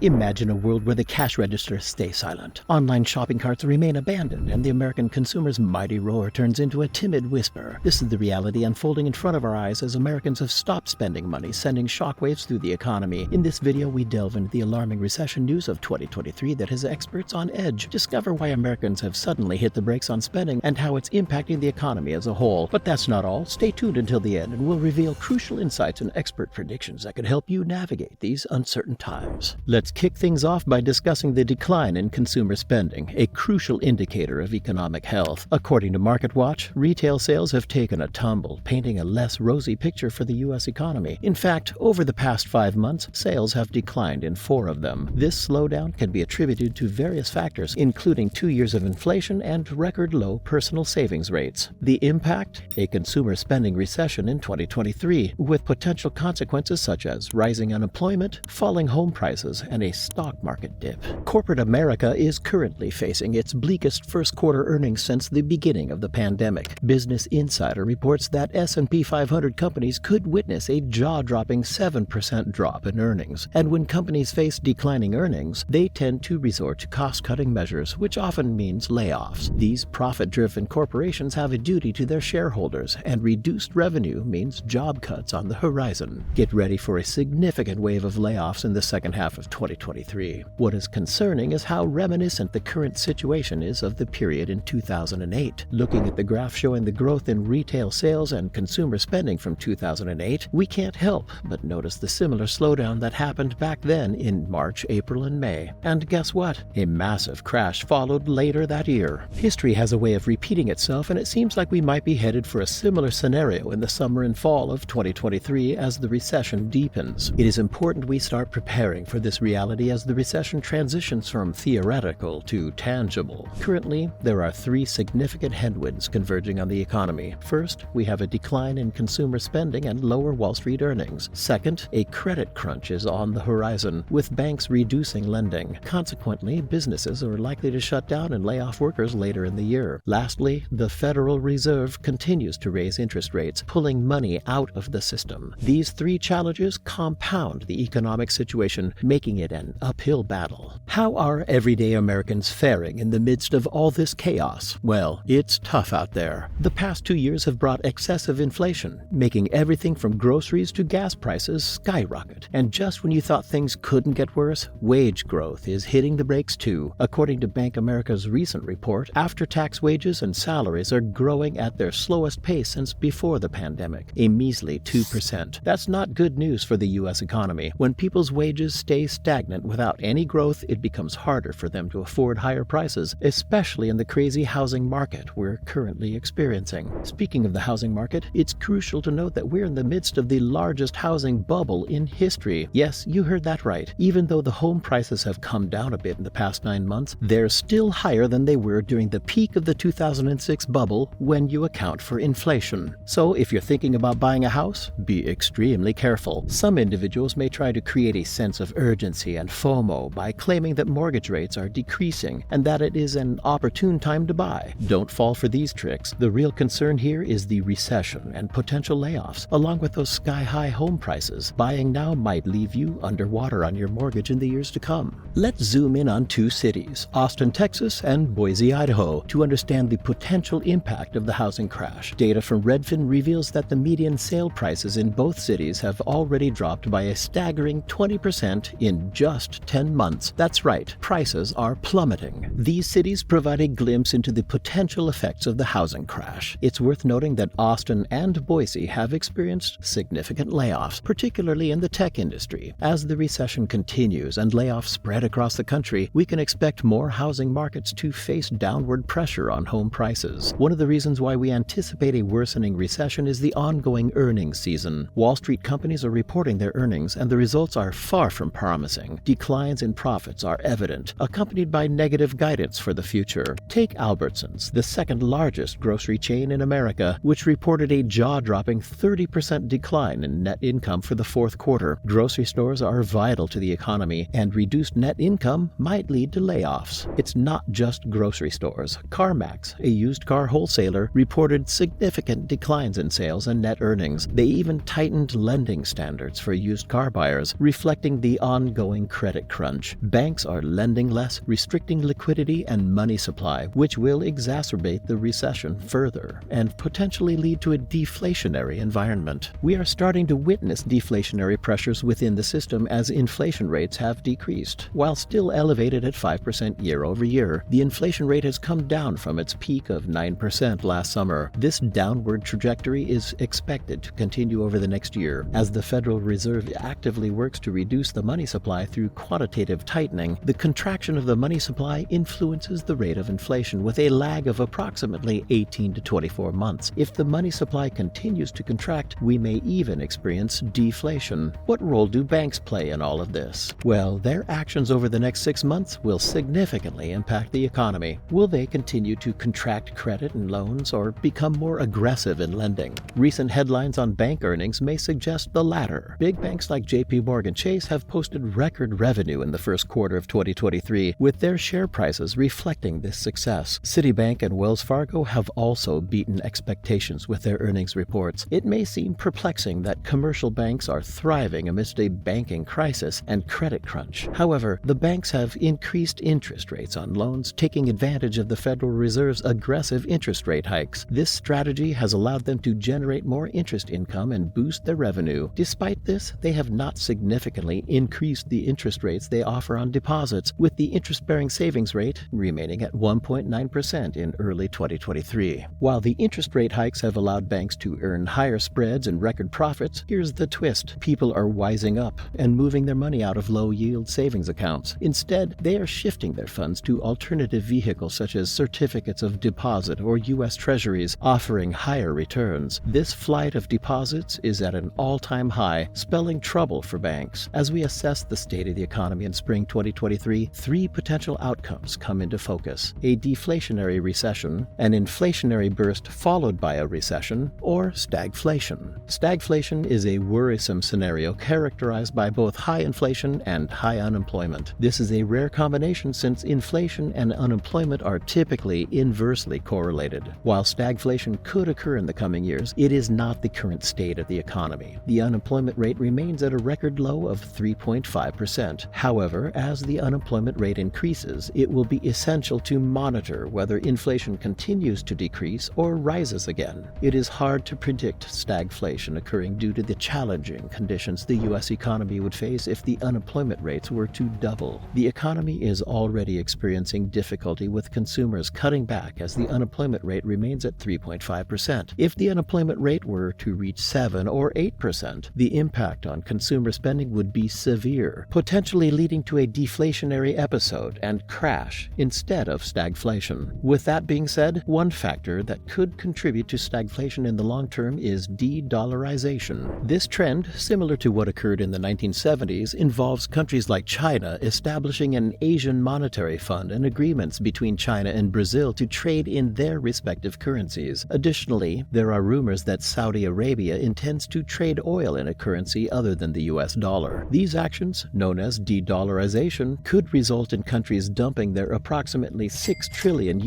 Imagine a world where the cash register stays silent, online shopping carts remain abandoned, and the American consumer's mighty roar turns into a timid whisper. This is the reality unfolding in front of our eyes as Americans have stopped spending money, sending shockwaves through the economy. In this video, we delve into the alarming recession news of 2023 that has experts on edge. Discover why Americans have suddenly hit the brakes on spending and how it's impacting the economy as a whole. But that's not all. Stay tuned until the end, and we'll reveal crucial insights and expert predictions that could help you navigate these uncertain times. Let's kick things off by discussing the decline in consumer spending, a crucial indicator of economic health. According to MarketWatch, retail sales have taken a tumble, painting a less rosy picture for the U.S. economy. In fact, over the past 5 months, sales have declined in 4 of them. This slowdown can be attributed to various factors, including 2 years of inflation and record low personal savings rates. The impact? A consumer spending recession in 2023, with potential consequences such as rising unemployment, falling home prices, and a stock market dip. Corporate America is currently facing its bleakest first quarter earnings since the beginning of the pandemic. Business Insider reports that S&P 500 companies could witness a jaw-dropping 7% drop in earnings. And when companies face declining earnings, they tend to resort to cost-cutting measures, which often means layoffs. These profit-driven corporations have a duty to their shareholders, and reduced revenue means job cuts on the horizon. Get ready for a significant wave of layoffs in the second half of 2023. What is concerning is how reminiscent the current situation is of the period in 2008. Looking at the graph showing the growth in retail sales and consumer spending from 2008, we can't help but notice the similar slowdown that happened back then in March, April, and May. And guess what? A massive crash followed later that year. History has a way of repeating itself, and it seems like we might be headed for a similar scenario in the summer and fall of 2023 as the recession deepens. It is important we start preparing for this reality as the recession transitions from theoretical to tangible. Currently, there are 3 significant headwinds converging on the economy. First, we have a decline in consumer spending and lower Wall Street earnings. Second, a credit crunch is on the horizon, with banks reducing lending. Consequently, businesses are likely to shut down and lay off workers later in the year. Lastly, the Federal Reserve continues to raise interest rates, pulling money out of the system. These 3 challenges compound the economic situation, making it an uphill battle. How are everyday Americans faring in the midst of all this chaos? Well, it's tough out there. The past 2 years have brought excessive inflation, making everything from groceries to gas prices skyrocket. And just when you thought things couldn't get worse, wage growth is hitting the brakes too. According to Bank of America's recent report, after-tax wages and salaries are growing at their slowest pace since before the pandemic, a measly 2%. That's not good news for the U.S. economy. When people's wages stay stagnant without any growth, it becomes harder for them to afford higher prices, especially in the crazy housing market we're currently experiencing. Speaking of the housing market, it's crucial to note that we're in the midst of the largest housing bubble in history. Yes, you heard that right. Even though the home prices have come down a bit in the past 9 months, they're still higher than they were during the peak of the 2006 bubble when you account for inflation. So if you're thinking about buying a house, be extremely careful. Some individuals may try to create a sense of urgency and FOMO by claiming that mortgage rates are decreasing and that it is an opportune time to buy. Don't fall for these tricks. The real concern here is the recession and potential layoffs, along with those sky-high home prices. Buying now might leave you underwater on your mortgage in the years to come. Let's zoom in on 2 cities, Austin, Texas, and Boise, Idaho, to understand the potential impact of the housing crash. Data from Redfin reveals that the median sale prices in both cities have already dropped by a staggering 20% in just 10 months. That's right, prices are plummeting. These cities provide a glimpse into the potential effects of the housing crash. It's worth noting that Austin and Boise have experienced significant layoffs, particularly in the tech industry. As the recession continues and layoffs spread across the country, we can expect more housing markets to face downward pressure on home prices. One of the reasons why we anticipate a worsening recession is the ongoing earnings season. Wall Street companies are reporting their earnings, and the results are far from promising. Declines in profits are evident, accompanied by negative guidance for the future. Take Albertsons, the second largest grocery chain in America, which reported a jaw-dropping 30% decline in net income for the 4th quarter. Grocery stores are vital to the economy, and reduced net income might lead to layoffs. It's not just grocery stores. CarMax, a used car wholesaler, reported significant declines in sales and net earnings. They even tightened lending standards for used car buyers, reflecting the ongoing ongoing credit crunch. Banks are lending less, restricting liquidity and money supply, which will exacerbate the recession further and potentially lead to a deflationary environment. We are starting to witness deflationary pressures within the system as inflation rates have decreased. While still elevated at 5% year over year, the inflation rate has come down from its peak of 9% last summer. This downward trajectory is expected to continue over the next year as the Federal Reserve actively works to reduce the money supply through quantitative tightening. The contraction of the money supply influences the rate of inflation with a lag of approximately 18 to 24 months. If the money supply continues to contract, we may even experience deflation. What role do banks play in all of this? Well, their actions over the next 6 months will significantly impact the economy. Will they continue to contract credit and loans or become more aggressive in lending? Recent headlines on bank earnings may suggest the latter. Big banks like JP Chase have posted record revenue in the first quarter of 2023, with their share prices reflecting this success. Citibank and Wells Fargo have also beaten expectations with their earnings reports. It may seem perplexing that commercial banks are thriving amidst a banking crisis and credit crunch. However, the banks have increased interest rates on loans, taking advantage of the Federal Reserve's aggressive interest rate hikes. This strategy has allowed them to generate more interest income and boost their revenue. Despite this, they have not significantly increased the interest rates they offer on deposits, with the interest-bearing savings rate remaining at 1.9% in early 2023. While the interest rate hikes have allowed banks to earn higher spreads and record profits, here's the twist. People are wising up and moving their money out of low-yield savings accounts. Instead, they are shifting their funds to alternative vehicles such as certificates of deposit or U.S. Treasuries, offering higher returns. This flight of deposits is at an all-time high, spelling trouble for banks. As we assess the state of the economy in spring 2023, 3 potential outcomes come into focus: a deflationary recession, an inflationary burst followed by a recession, or stagflation. Stagflation is a worrisome scenario characterized by both high inflation and high unemployment. This is a rare combination since inflation and unemployment are typically inversely correlated. While stagflation could occur in the coming years, it is not the current state of the economy. The unemployment rate remains at a record low of 3.5%. However, as the unemployment rate increases, it will be essential to monitor whether inflation continues to decrease or rises again. It is hard to predict stagflation occurring due to the challenging conditions the U.S. economy would face if the unemployment rates were to double. The economy is already experiencing difficulty with consumers cutting back as the unemployment rate remains at 3.5%. If the unemployment rate were to reach 7 or 8%, the impact on consumer spending would be severe, potentially leading to a deflationary episode and crash instead of stagflation. With that being said, one factor that could contribute to stagflation in the long term is de-dollarization. This trend, similar to what occurred in the 1970s, involves countries like China establishing an Asian monetary fund and agreements between China and Brazil to trade in their respective currencies. Additionally, there are rumors that Saudi Arabia intends to trade oil in a currency other than the US dollar. These actions, known as de-dollarization, could result in countries dumping their approximately $6 trillion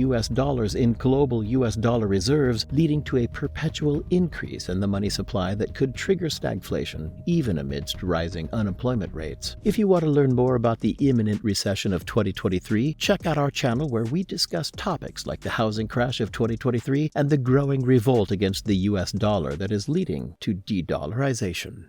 in global US dollar reserves, leading to a perpetual increase in the money supply that could trigger stagflation, even amidst rising unemployment rates. If you want to learn more about the imminent recession of 2023, check out our channel where we discuss topics like the housing crash of 2023 and the growing revolt against the US dollar that is leading to de-dollarization.